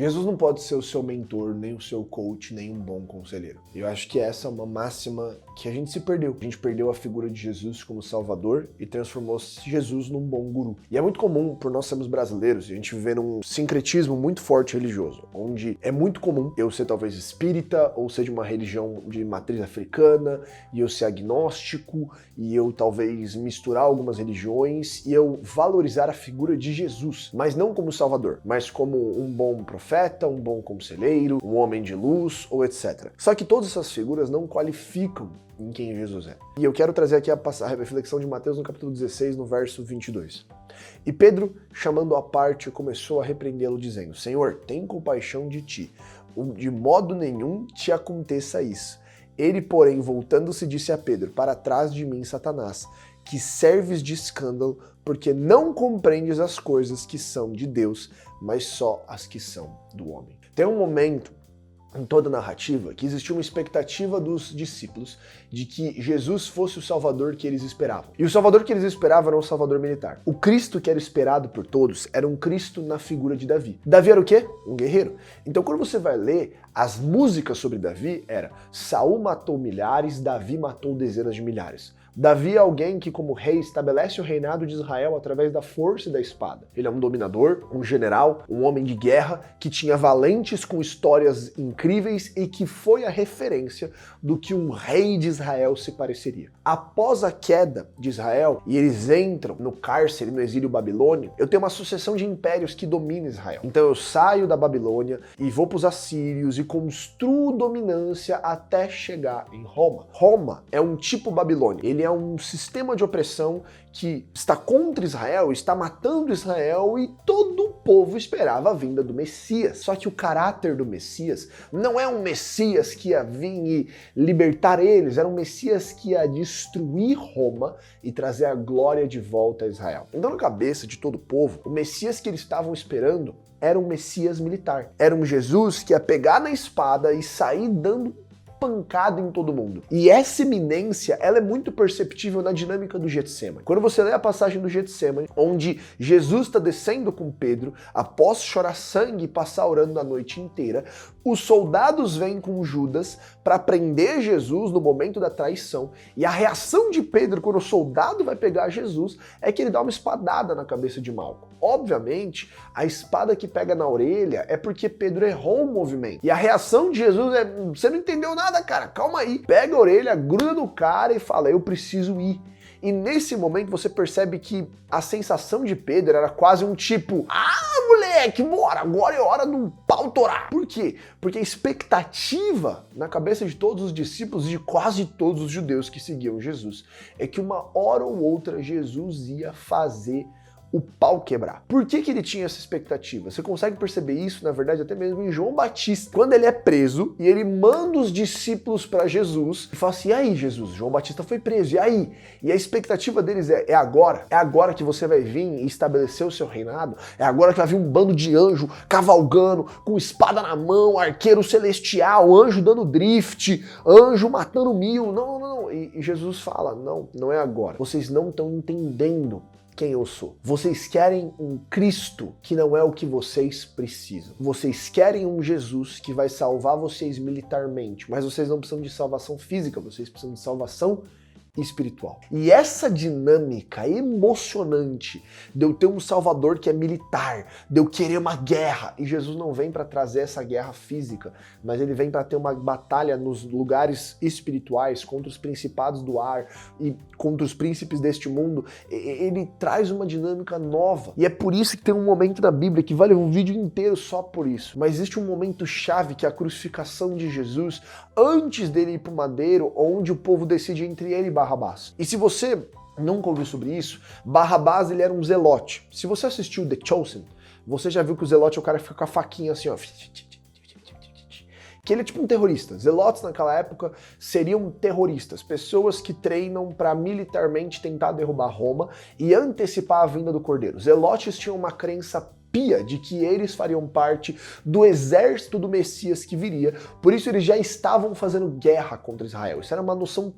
Jesus não pode ser o seu mentor, nem o seu coach, nem um bom conselheiro. Eu acho que essa é uma máxima que a gente se perdeu. A gente perdeu a figura de Jesus como Salvador e transformou Jesus num bom guru. E é muito comum, por nós sermos brasileiros, a gente viver num sincretismo muito forte religioso, onde é muito comum eu ser talvez espírita, ou ser de uma religião de matriz africana, e eu ser agnóstico, e eu talvez misturar algumas religiões, e eu valorizar a figura de Jesus, mas não como Salvador, mas como um bom profeta, um bom conselheiro, um homem de luz, ou etc. Só que todas essas figuras não qualificam em quem Jesus é. E eu quero trazer aqui a reflexão de Mateus no capítulo 16, no verso 22. E Pedro, chamando à parte, começou a repreendê-lo, dizendo: Senhor, tem compaixão de ti, de modo nenhum te aconteça isso. Ele, porém, voltando-se, disse a Pedro: Para trás de mim, Satanás, que serves de escândalo, porque não compreendes as coisas que são de Deus, mas só as que são do homem. Tem um momento em toda a narrativa que existia uma expectativa dos discípulos de que Jesus fosse o Salvador que eles esperavam. E o Salvador que eles esperavam era um Salvador militar. O Cristo que era esperado por todos era um Cristo na figura de Davi. Davi era o quê? Um guerreiro. Então quando você vai ler as músicas sobre Davi, era Saul matou milhares, Davi matou dezenas de milhares. Davi é alguém que, como rei, estabelece o reinado de Israel através da força e da espada. Ele é um dominador, um general, um homem de guerra que tinha valentes com histórias incríveis e que foi a referência do que um rei de Israel se pareceria. Após a queda de Israel e eles entram no cárcere, no exílio babilônio, eu tenho uma sucessão de impérios que dominam Israel. Então eu saio da Babilônia e vou para os assírios e construo dominância até chegar em Roma. Roma é um tipo babilônico. Ele é um sistema de opressão que está contra Israel, está matando Israel e todo o povo esperava a vinda do Messias. Só que o caráter do Messias não é um Messias que ia vir e libertar eles, era um Messias que ia destruir Roma e trazer a glória de volta a Israel. Então, na cabeça de todo o povo, o Messias que eles estavam esperando era um Messias militar. Era um Jesus que ia pegar na espada e sair dando pancada em todo mundo. E essa iminência, ela é muito perceptível na dinâmica do Getsêmani. Quando você lê a passagem do Getsêmani, onde Jesus está descendo com Pedro, após chorar sangue e passar orando a noite inteira, os soldados vêm com Judas para prender Jesus no momento da traição, e a reação de Pedro quando o soldado vai pegar Jesus é que ele dá uma espadada na cabeça de Malco. Obviamente, a espada que pega na orelha é porque Pedro errou o movimento. E a reação de Jesus é: você não entendeu nada, cara, calma aí. Pega a orelha, gruda no cara e fala: eu preciso ir. E nesse momento você percebe que a sensação de Pedro era quase um tipo: ah, moleque, bora, agora é hora do pau torar. Por quê? Porque a expectativa na cabeça de todos os discípulos e de quase todos os judeus que seguiam Jesus é que uma hora ou outra Jesus ia fazer o pau quebrar. Por que ele tinha essa expectativa? Você consegue perceber isso, na verdade, até mesmo em João Batista. Quando ele é preso e ele manda os discípulos para Jesus e fala assim: e aí, Jesus, João Batista foi preso, e aí? E a expectativa deles é agora. É agora que você vai vir e estabelecer o seu reinado? É agora que vai vir um bando de anjo cavalgando, com espada na mão, arqueiro celestial, anjo dando drift, anjo matando 1000. Não. E Jesus fala: não é agora. Vocês não estão entendendo quem eu sou. Vocês querem um Cristo que não é o que vocês precisam. Vocês querem um Jesus que vai salvar vocês militarmente, mas vocês não precisam de salvação física, vocês precisam de salvação espiritual. E essa dinâmica emocionante de eu ter um Salvador que é militar, de eu querer uma guerra, e Jesus não vem para trazer essa guerra física, mas ele vem para ter uma batalha nos lugares espirituais contra os principados do ar e contra os príncipes deste mundo. Ele traz uma dinâmica nova. E é por isso que tem um momento na Bíblia que vale um vídeo inteiro só por isso. Mas existe um momento chave que é a crucificação de Jesus antes dele ir para o madeiro, onde o povo decide entre ele e Barrabás. E se você nunca ouviu sobre isso, Barrabás ele era um zelote. Se você assistiu The Chosen, você já viu que o zelote é o cara que fica com a faquinha assim, ó. Que ele é tipo um terrorista. Zelotes naquela época seriam terroristas, pessoas que treinam para militarmente tentar derrubar Roma e antecipar a vinda do Cordeiro. Zelotes tinham uma crença sabia de que eles fariam parte do exército do Messias que viria, por isso eles já estavam fazendo guerra contra Israel. Isso era uma noção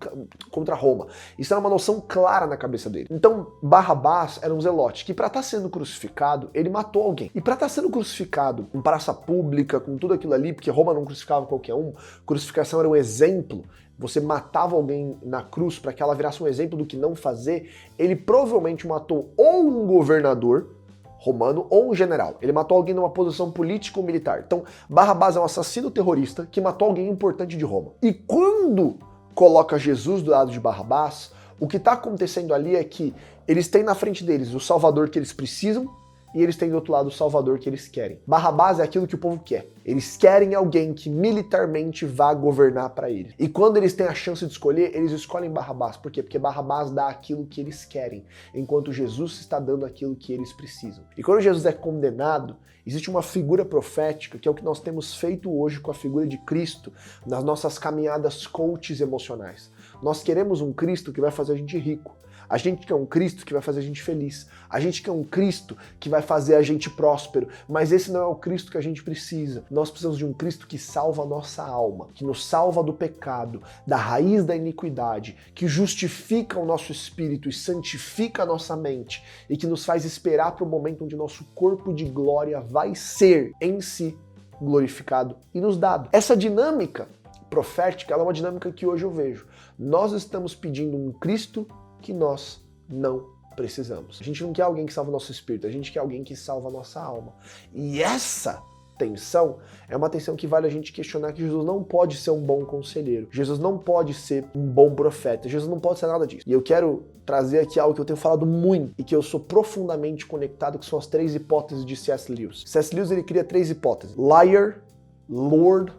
contra Roma. Isso era uma noção clara na cabeça dele. Então, Barrabás era um zelote que, para estar sendo crucificado, ele matou alguém. E para estar sendo crucificado em praça pública, com tudo aquilo ali, porque Roma não crucificava qualquer um, crucificação era um exemplo. Você matava alguém na cruz para que ela virasse um exemplo do que não fazer. Ele provavelmente matou ou um governador romano ou um general. Ele matou alguém numa posição política ou militar. Então, Barrabás é um assassino terrorista que matou alguém importante de Roma. E quando coloca Jesus do lado de Barrabás, o que está acontecendo ali é que eles têm na frente deles o salvador que eles precisam e eles têm do outro lado o salvador que eles querem. Barrabás é aquilo que o povo quer. Eles querem alguém que militarmente vá governar para eles. E quando eles têm a chance de escolher, eles escolhem Barrabás. Por quê? Porque Barrabás dá aquilo que eles querem, enquanto Jesus está dando aquilo que eles precisam. E quando Jesus é condenado, existe uma figura profética, que é o que nós temos feito hoje com a figura de Cristo nas nossas caminhadas coaches emocionais. Nós queremos um Cristo que vai fazer a gente rico. A gente quer um Cristo que vai fazer a gente feliz. A gente quer um Cristo que vai fazer a gente próspero. Mas esse não é o Cristo que a gente precisa. Nós precisamos de um Cristo que salva a nossa alma, que nos salva do pecado, da raiz da iniquidade, que justifica o nosso espírito e santifica a nossa mente e que nos faz esperar para o momento onde nosso corpo de glória vai ser em si glorificado e nos dado. Essa dinâmica profética, ela é uma dinâmica que hoje eu vejo. Nós estamos pedindo um Cristo que nós não precisamos. A gente não quer alguém que salva o nosso espírito, a gente quer alguém que salva a nossa alma. E essa tensão é uma tensão que vale a gente questionar que Jesus não pode ser um bom conselheiro. Jesus não pode ser um bom profeta. Jesus não pode ser nada disso. E eu quero trazer aqui algo que eu tenho falado muito e que eu sou profundamente conectado, que são as 3 hipóteses de C.S. Lewis. C.S. Lewis, ele cria 3 hipóteses: liar, lord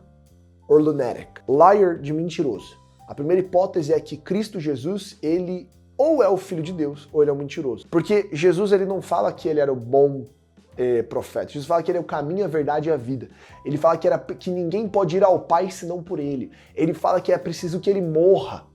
or lunatic. Liar, de mentiroso. A primeira hipótese é que Cristo Jesus, ele ou é o Filho de Deus, ou ele é um mentiroso. Porque Jesus, ele não fala que ele era o bom profeta. Jesus fala que ele é o caminho, a verdade e a vida. Ele fala que ninguém pode ir ao Pai senão por ele. Ele fala que é preciso que ele morra.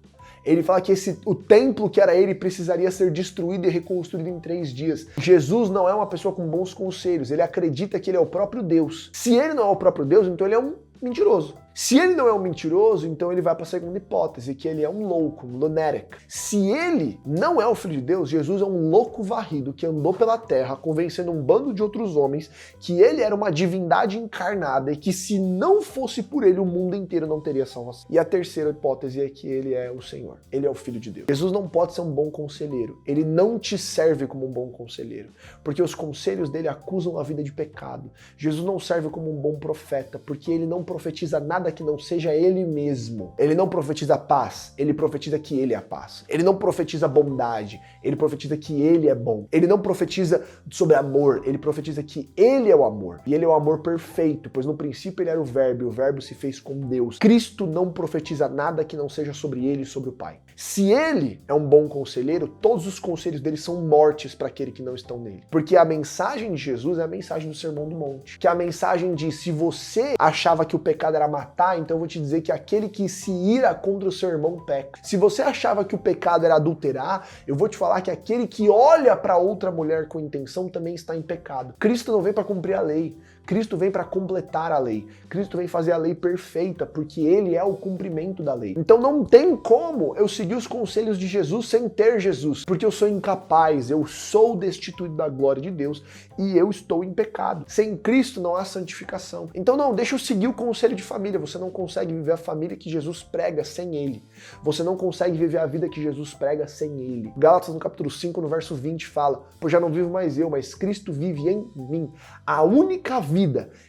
Ele fala que o templo que era ele precisaria ser destruído e reconstruído em 3 dias. Jesus não é uma pessoa com bons conselhos. Ele acredita que ele é o próprio Deus. Se ele não é o próprio Deus, então ele é um mentiroso. Se ele não é um mentiroso, então ele vai para a segunda hipótese, que ele é um louco, um lunatic. Se ele não é o Filho de Deus, Jesus é um louco varrido que andou pela terra convencendo um bando de outros homens que ele era uma divindade encarnada e que se não fosse por ele, o mundo inteiro não teria salvação. E a terceira hipótese é que ele é o Senhor. Ele é o Filho de Deus. Jesus não pode ser um bom conselheiro. Ele não te serve como um bom conselheiro, porque os conselhos dele acusam a vida de pecado. Jesus não serve como um bom profeta, porque ele não profetiza nada que não seja ele mesmo. Ele não profetiza paz, ele profetiza que ele é a paz. Ele não profetiza bondade, ele profetiza que ele é bom. Ele não profetiza sobre amor, ele profetiza que ele é o amor. E ele é o amor perfeito, pois no princípio ele era o Verbo, e o Verbo se fez com Deus. Cristo não profetiza nada que não seja sobre ele e sobre o Pai. Se ele é um bom conselheiro, todos os conselhos dele são mortes para aquele que não estão nele. Porque a mensagem de Jesus é a mensagem do Sermão do Monte. Que é a mensagem de, se você achava que o pecado era matar, então eu vou te dizer que aquele que se ira contra o seu irmão peca. Se você achava que o pecado era adulterar, eu vou te falar que aquele que olha para outra mulher com intenção também está em pecado. Cristo não vem para cumprir a lei. Cristo vem para completar a lei. Cristo vem fazer a lei perfeita, porque ele é o cumprimento da lei. Então não tem como eu seguir os conselhos de Jesus sem ter Jesus, porque eu sou incapaz, eu sou destituído da glória de Deus e eu estou em pecado. Sem Cristo não há santificação. Então não, deixa eu seguir o conselho de família. Você não consegue viver a família que Jesus prega sem ele. Você não consegue viver a vida que Jesus prega sem ele. Gálatas, no capítulo 5, no verso 20, fala: pois já não vivo mais eu, mas Cristo vive em mim. A única vida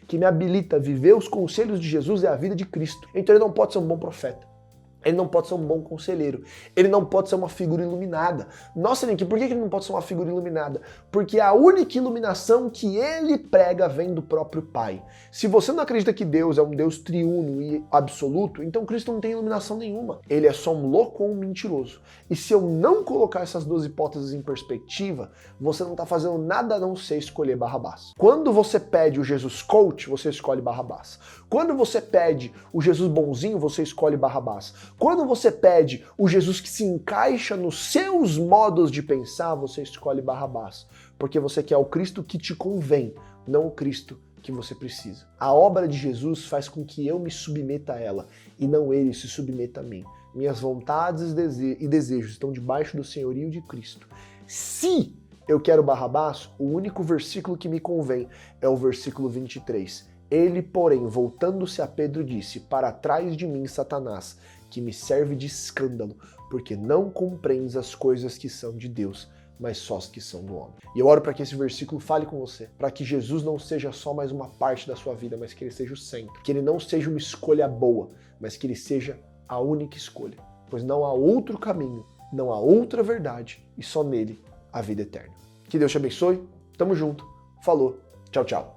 que me habilita a viver os conselhos de Jesus é a vida de Cristo. Então ele não pode ser um bom profeta. Ele não pode ser um bom conselheiro. Ele não pode ser uma figura iluminada. Nossa, Nick, por que ele não pode ser uma figura iluminada? Porque a única iluminação que ele prega vem do próprio Pai. Se você não acredita que Deus é um Deus triuno e absoluto, então Cristo não tem iluminação nenhuma. Ele é só um louco ou um mentiroso. E se eu não colocar essas 2 hipóteses em perspectiva, você não está fazendo nada a não ser escolher Barrabás. Quando você pede o Jesus coach, você escolhe Barrabás. Quando você pede o Jesus bonzinho, você escolhe Barrabás. Quando você pede o Jesus que se encaixa nos seus modos de pensar, você escolhe Barrabás. Porque você quer o Cristo que te convém, não o Cristo que você precisa. A obra de Jesus faz com que eu me submeta a ela e não ele se submeta a mim. Minhas vontades e desejos estão debaixo do senhorio de Cristo. Se eu quero Barrabás, o único versículo que me convém é o versículo 23. Ele, porém, voltando-se a Pedro, disse: para trás de mim, Satanás, que me serve de escândalo, porque não compreendes as coisas que são de Deus, mas só as que são do homem. E eu oro para que esse versículo fale com você, para que Jesus não seja só mais uma parte da sua vida, mas que ele seja o centro, que ele não seja uma escolha boa, mas que ele seja a única escolha, pois não há outro caminho, não há outra verdade e só nele a vida eterna. Que Deus te abençoe, tamo junto, falou, tchau, tchau.